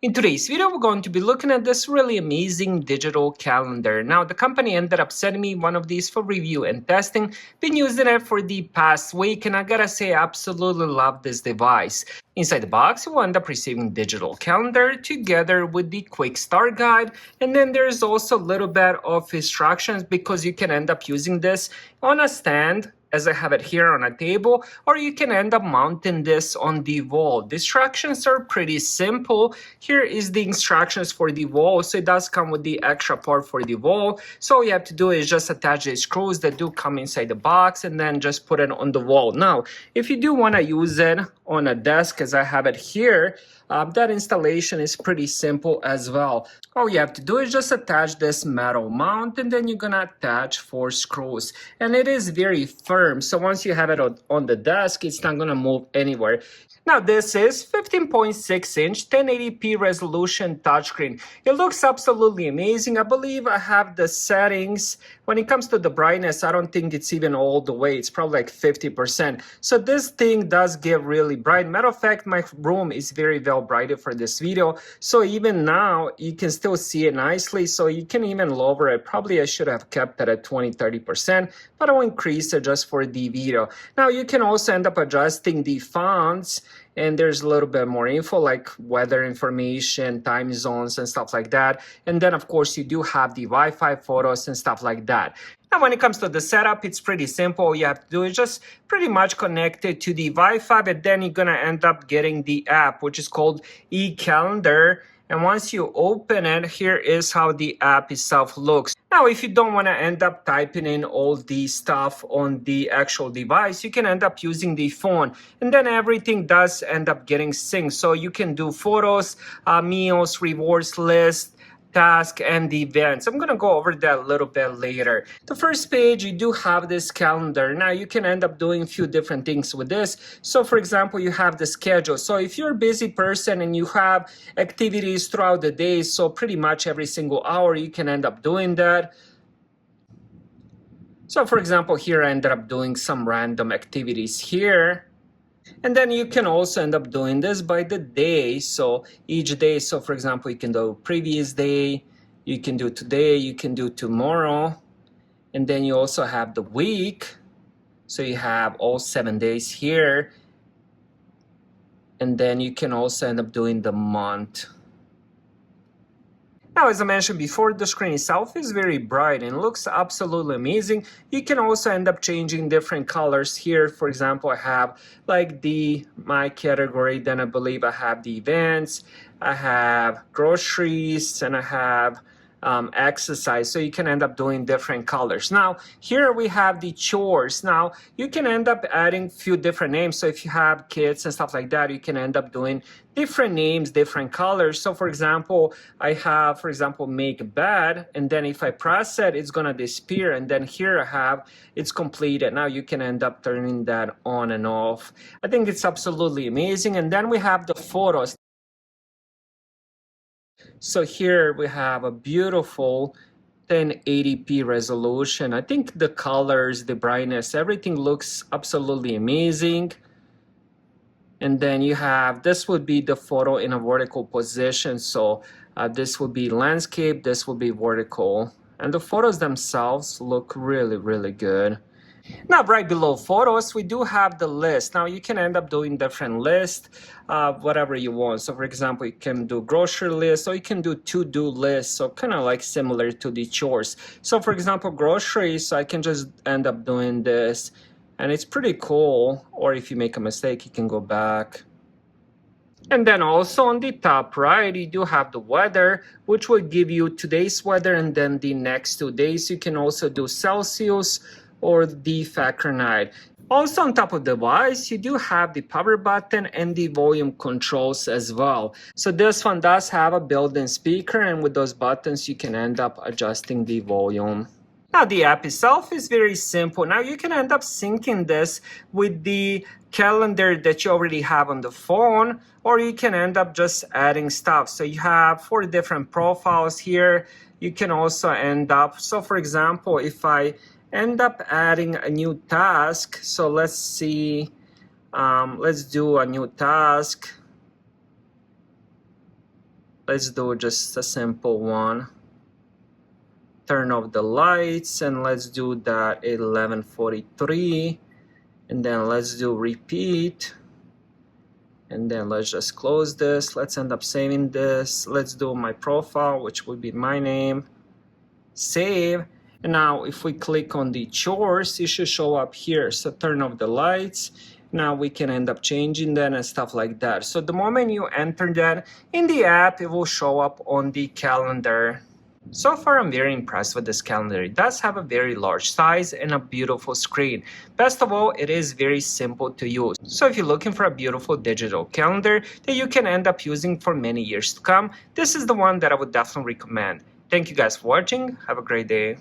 In today's video, we're going to be looking at this really amazing digital calendar. Now, the company ended up sending me one of these for review and testing. Been using it for the past week, and I gotta say, I absolutely love this device. Inside the box, you will end up receiving digital calendar together with the quick start guide. And then there's also a little bit of instructions because you can end up using this on a stand, as I have it here on a table, or you can end up mounting this on the wall. The instructions are pretty simple. Here is the instructions for the wall. So it does come with the extra part for the wall. So all you have to do is just attach the screws that do come inside the box and then just put it on the wall. Now, if you do want to use it on a desk, as I have it here, that installation is pretty simple as well. All you have to do is just attach this metal mount, and then you're gonna attach 4 screws. And it is very firm, so once you have it on the desk, it's not gonna move anywhere. Now this is 15.6-inch 1080p resolution touchscreen. It looks absolutely amazing. I believe I have the settings. When it comes to the brightness, I don't think it's even all the way. It's probably like 50%. So this thing does get really bright. Matter of fact, my room is very well brighted for this video. So even now, you can still see it nicely. So you can even lower it. Probably I should have kept it at 20-30%, but I'll increase it just for the video. Now you can also end up adjusting the fonts, and there's a little bit more info like weather information, time zones, and stuff like that. And then of course you do have the Wi-Fi photos and stuff like that. Now when it comes to the setup, it's pretty simple. All you have to do is just pretty much connect it to the Wi-Fi, but then you're gonna end up getting the app, which is called eCalendar. And once you open it, here is how the app itself looks. Now, if you don't want to end up typing in all the stuff on the actual device, you can end up using the phone. And then everything does end up getting synced. So you can do photos, meals, rewards list, task, and the events. I'm gonna go over that a little bit later. The first page, you do have this calendar. Now you can end up doing a few different things with this. So for example, you have the schedule. So if you're a busy person and you have activities throughout the day, so pretty much every single hour, you can end up doing that. So for example, here I ended up doing some random activities here. And then you can also end up doing this by the day. So each day, so for example, you can do previous day, you can do today, you can do tomorrow. And then you also have the week. So you have all 7 days here. And then you can also end up doing the month. Now, as I mentioned before, the screen itself is very bright and looks absolutely amazing. You can also end up changing different colors here. For example, I have like my category, then I believe I have the events, I have groceries, and I have exercise. So you can end up doing different colors. Now, here we have the chores. Now, you can end up adding a few different names. So if you have kids and stuff like that, you can end up doing different names, different colors. So for example, I have, for example, make bed, and then if I press it, it's gonna disappear. And then here I have, it's completed. Now you can end up turning that on and off. I think it's absolutely amazing. And then we have the photos. So here we have a beautiful 1080p resolution. I think the colors, the brightness, everything looks absolutely amazing. And then you have, this would be the photo in a vertical position. So this would be landscape, this would be vertical. And the photos themselves look really, really good. Now, right below photos, we do have the list. Now, you can end up doing different lists, whatever you want. So, for example, you can do grocery lists, or you can do to-do lists, so kind of like similar to the chores. So, for example, groceries, I can just end up doing this, and it's pretty cool. Or if you make a mistake, you can go back. And then also on the top right, you do have the weather, which will give you today's weather, and then the next 2 days. You can also do Celsius or the Fahrenheit. Also on top of the device, you do have the power button and the volume controls as well. So this one does have a built-in speaker, and with those buttons, you can end up adjusting the volume. Now the app itself is very simple. Now you can end up syncing this with the calendar that you already have on the phone, or you can end up just adding stuff. So you have 4 different profiles here. You can also end up, so for example, if I end up adding a new task, so let's see, let's do a new task. Let's do just a simple one. Turn off the lights, and let's do that at 11:43, and then let's do repeat, and then let's just close this. Let's end up saving this. Let's do my profile, which would be my name. Save. And now if we click on the chores, it should show up here. So turn off the lights. Now we can end up changing that and stuff like that. So the moment you enter that in the app, it will show up on the calendar. So far, I'm very impressed with this calendar. It does have a very large size and a beautiful screen. Best of all, it is very simple to use. So if you're looking for a beautiful digital calendar that you can end up using for many years to come, this is the one that I would definitely recommend. Thank you guys for watching. Have a great day.